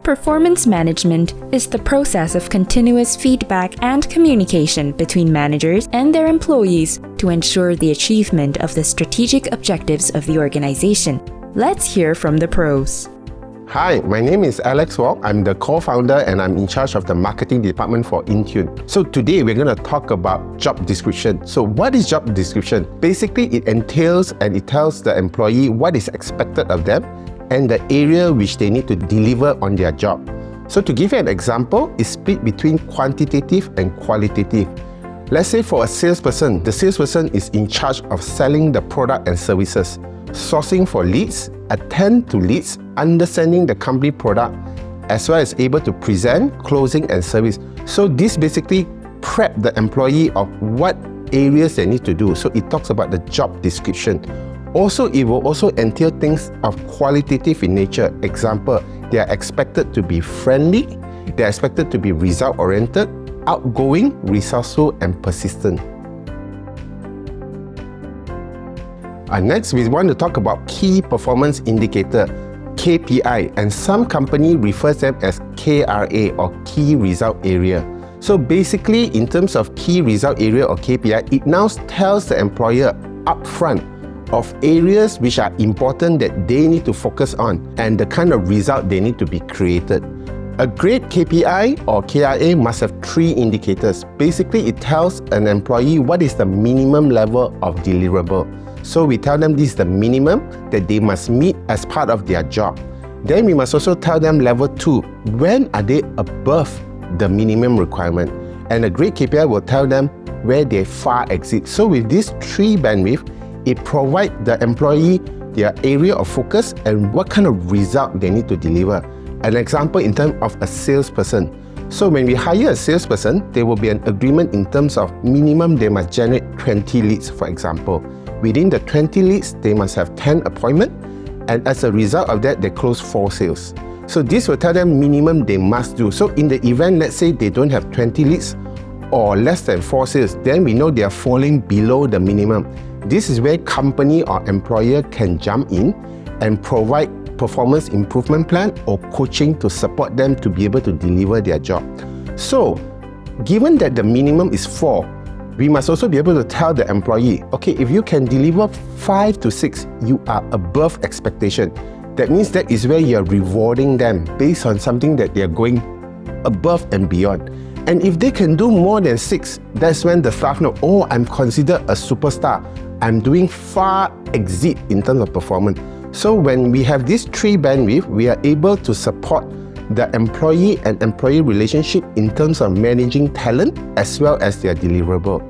Performance management is the process of continuous feedback and communication between managers and their employees to ensure the achievement of the strategic objectives of the organization. Let's hear from the pros. Hi, my name is Alex Wong. I'm the co-founder and I'm in charge of the marketing department for InTune. So today we're going to talk about job description. So what is job description? Basically, it entails and it tells the employee what is expected of them and the area which they need to deliver on their job. So to give you an example, it's split between quantitative and qualitative. Let's say for a salesperson, the salesperson is in charge of selling the product and services, sourcing for leads, attend to leads, understanding the company product, as well as able to present, closing and service. So this basically prep the employee of what areas they need to do. So it talks about the job description. Also, it will also entail things of qualitative in nature. Example, they are expected to be friendly, they are expected to be result-oriented, outgoing, resourceful, and persistent. Next, we want to talk about key performance indicator, KPI, and some company refers them as KRA or key result area. So basically, in terms of key result area or KPI, it now tells the employer upfront of areas which are important that they need to focus on and the kind of result they need to be created. A great KPI or KRA must have three indicators. Basically, it tells an employee what is the minimum level of deliverable. So we tell them this is the minimum that they must meet as part of their job. Then we must also tell them level 2, when are they above the minimum requirement. And a great KPI will tell them where they far exceed. So with these three bandwidth, it provides the employee their area of focus and what kind of result they need to deliver. An example in terms of a salesperson. So when we hire a salesperson, there will be an agreement in terms of minimum they must generate 20 leads, for example. Within the 20 leads, they must have 10 appointments, and as a result of that, they close 4 sales. So this will tell them minimum they must do. So in the event, let's say they don't have 20 leads or less than 4 sales, then we know they are falling below the minimum. This is where company or employer can jump in and provide performance improvement plan or coaching to support them to be able to deliver their job. So, given that the minimum is 4, we must also be able to tell the employee, okay, if you can deliver 5 to 6, you are above expectation. That means that is where you're rewarding them based on something that they're going above and beyond. And if they can do more than 6, that's when the staff know, oh, I'm considered a superstar. I'm doing far exceed in terms of performance. So when we have this 3 bandwidth, we are able to support the employee and employee relationship in terms of managing talent as well as their deliverable.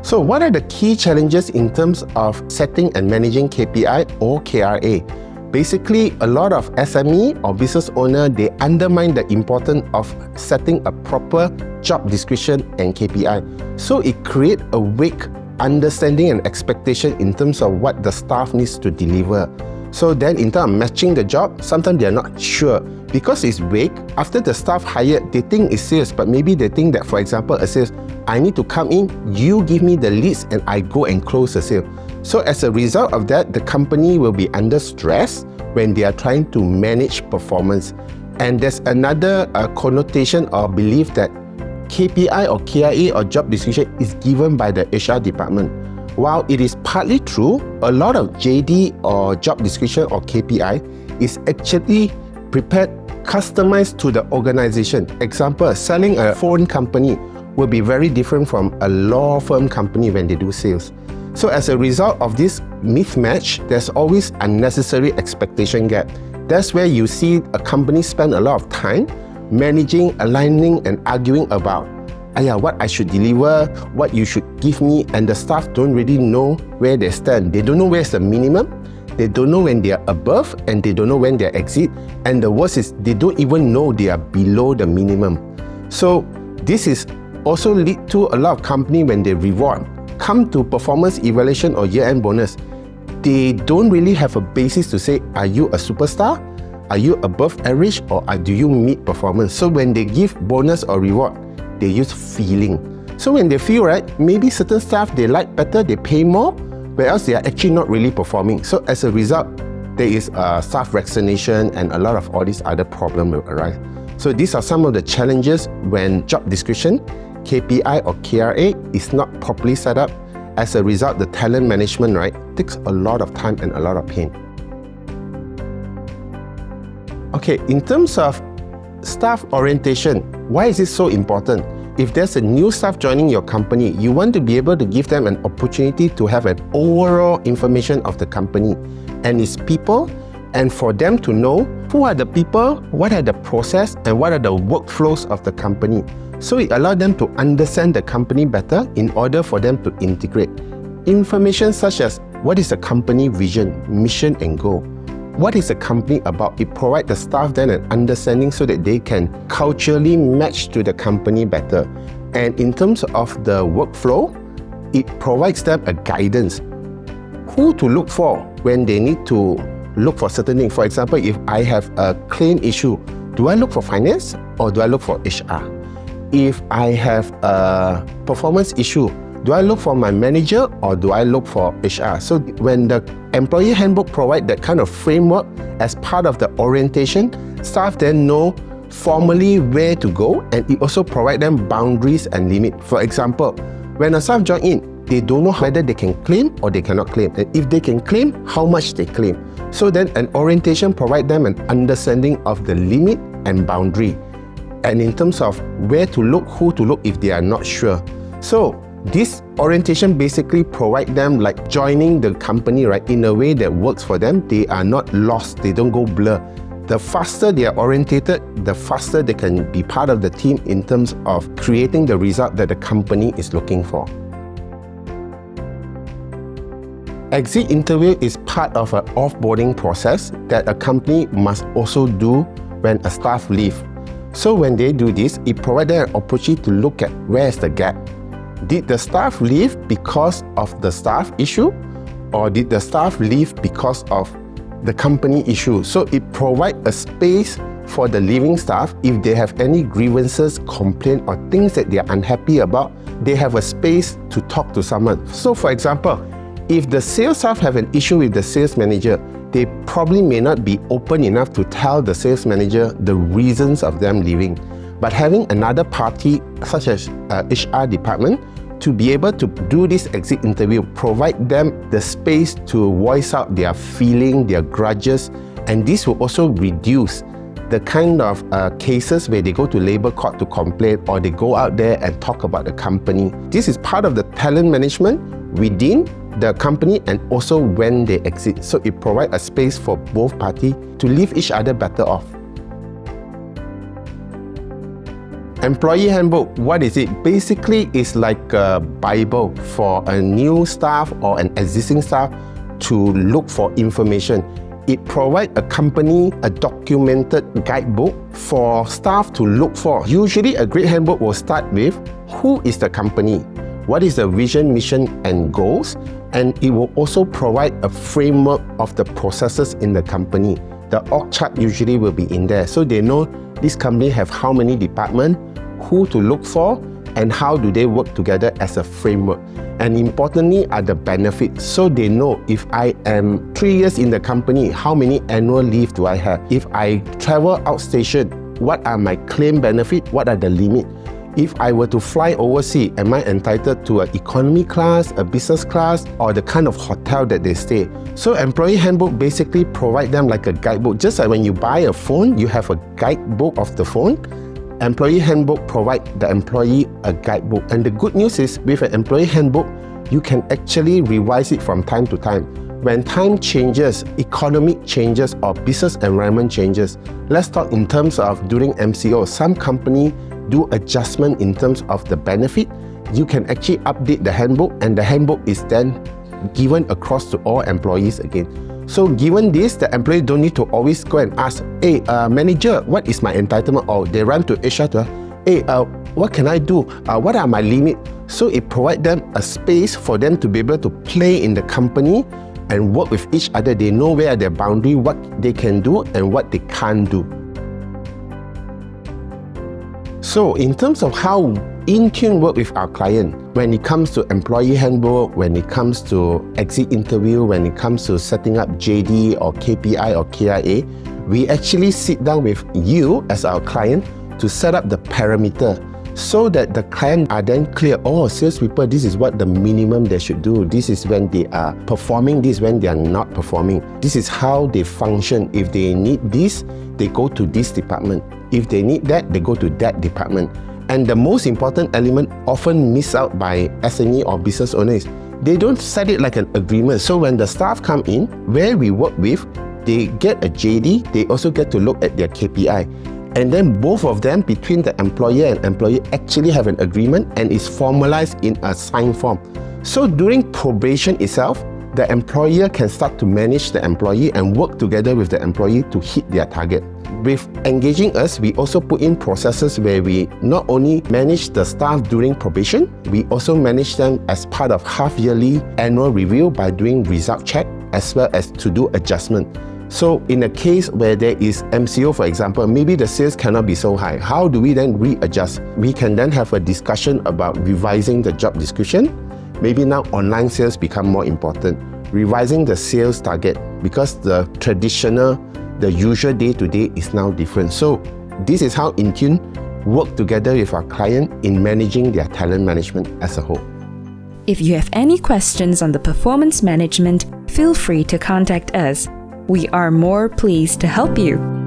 So what are the key challenges in terms of setting and managing KPI or KRA? Basically, a lot of SME or business owner, they undermine the importance of setting a proper job description and KPI. So it creates a weak understanding and expectation in terms of what the staff needs to deliver. So then in terms of matching the job, sometimes they are not sure. Because it's vague, after the staff hired, they think it's sales, but maybe they think that, for example, a sales, I need to come in, you give me the leads and I go and close the sale. So as a result of that, the company will be under stress when they are trying to manage performance. And there's another connotation or belief that KPI or KRA or job description is given by the HR department. While it is partly true, a lot of JD or job description or KPI is actually prepared, customized to the organization. Example, selling a phone company will be very different from a law firm company when they do sales. So as a result of this mismatch, there's always unnecessary expectation gap. That's where you see a company spend a lot of time managing, aligning, and arguing about what I should deliver, what you should give me, and the staff don't really know where they stand. They don't know where's the minimum, they don't know when they are above, and they don't know when they exceed. And the worst is they don't even know they are below the minimum. So this is also lead to a lot of company when they reward, come to performance evaluation or year-end bonus, they don't really have a basis to say, are you a superstar? Are you above average, or do you meet performance? So when they give bonus or reward, they use feeling. So when they feel right, maybe certain staff they like better, they pay more, whereas they are actually not really performing. So as a result, there is staff vaccination and a lot of all these other problems will arise. So these are some of the challenges when job description, KPI or KRA is not properly set up. As a result, the talent management, right, takes a lot of time and a lot of pain. Okay, in terms of staff orientation, why is it so important? If there's a new staff joining your company, you want to be able to give them an opportunity to have an overall information of the company and its people, and for them to know who are the people, what are the process, and what are the workflows of the company. So it allows them to understand the company better in order for them to integrate information such as what is the company vision, mission and goal. What is the company about? It provides the staff then an understanding so that they can culturally match to the company better. And in terms of the workflow, it provides them a guidance. Who to look for when they need to look for certain things. For example, if I have a claim issue, do I look for finance or do I look for HR? If I have a performance issue, do I look for my manager or do I look for HR? So when the employee handbook provides that kind of framework as part of the orientation, staff then know formally where to go, and it also provides them boundaries and limits. For example, when a staff join in, they don't know whether they can claim or they cannot claim. And if they can claim, how much they claim. So then an orientation provides them an understanding of the limit and boundary. And in terms of where to look, who to look if they are not sure. So this orientation basically provides them like joining the company, right, in a way that works for them. They are not lost, they don't go blur. The faster they are orientated, the faster they can be part of the team in terms of creating the result that the company is looking for. Exit interview is part of an offboarding process that a company must also do when a staff leaves. So when they do this, it provides them an opportunity to look at where's the gap. Did the staff leave because of the staff issue, or did the staff leave because of the company issue? So it provides a space for the leaving staff. If they have any grievances, complaints, or things that they are unhappy about, they have a space to talk to someone. So for example, if the sales staff have an issue with the sales manager, they probably may not be open enough to tell the sales manager the reasons of them leaving. But having another party, such as HR department, to be able to do this exit interview, provide them the space to voice out their feeling, their grudges, and this will also reduce the kind of cases where they go to labor court to complain or they go out there and talk about the company. This is part of the talent management within the company and also when they exit. So it provides a space for both parties to leave each other better off. Employee handbook, what is it? Basically, it's like a Bible for a new staff or an existing staff to look for information. It provides a company a documented guidebook for staff to look for. Usually, a great handbook will start with who is the company, what is the vision, mission, and goals, and it will also provide a framework of the processes in the company. The org chart usually will be in there, so they know this company have how many departments, who to look for, and how do they work together as a framework. And importantly are the benefits, so they know if I am 3 years in the company, how many annual leave do I have? If I travel outstation, what are my claim benefits? What are the limits? If I were to fly overseas, am I entitled to an economy class, a business class, or the kind of hotel that they stay? So employee handbook basically provide them like a guidebook. Just like when you buy a phone, you have a guidebook of the phone. Employee handbook provide the employee a guidebook. And the good news is with an employee handbook, you can actually revise it from time to time. When time changes, economic changes, or business environment changes. Let's talk in terms of during MCO. Some company do adjustment in terms of the benefit. You can actually update the handbook, and the handbook is then given across to all employees again. So given this, the employee don't need to always go and ask, hey, manager, what is my entitlement? Or they run to HR to, hey, what can I do? What are my limits? So it provides them a space for them to be able to play in the company and work with each other. They know where are their boundaries, what they can do and what they can't do. So in terms of how InTune work with our client when it comes to employee handbook, when it comes to exit interview, when it comes to setting up JD or KPI or KIA. We actually sit down with you as our client to set up the parameter so that the client are then clear. Oh, salespeople, this is what the minimum they should do. This is when they are performing, this is when they are not performing. This is how they function. If they need this, they go to this department. If they need that, they go to that department. And the most important element often missed out by SME or business owners, they don't set it like an agreement. So when the staff come in, where we work with, they get a JD, they also get to look at their KPI. And then both of them, between the employer and employee, actually have an agreement and is formalized in a signed form. So during probation itself, the employer can start to manage the employee and work together with the employee to hit their target. With engaging us, we also put in processes where we not only manage the staff during probation, we also manage them as part of half-yearly annual review by doing result check as well as to do adjustment. So in a case where there is MCO, for example, maybe the sales cannot be so high. How do we then readjust? We can then have a discussion about revising the job description. Maybe now online sales become more important. Revising the sales target because the traditional, the usual day-to-day is now different. So this is how InTune work together with our client in managing their talent management as a whole. If you have any questions on the performance management, feel free to contact us. We are more pleased to help you.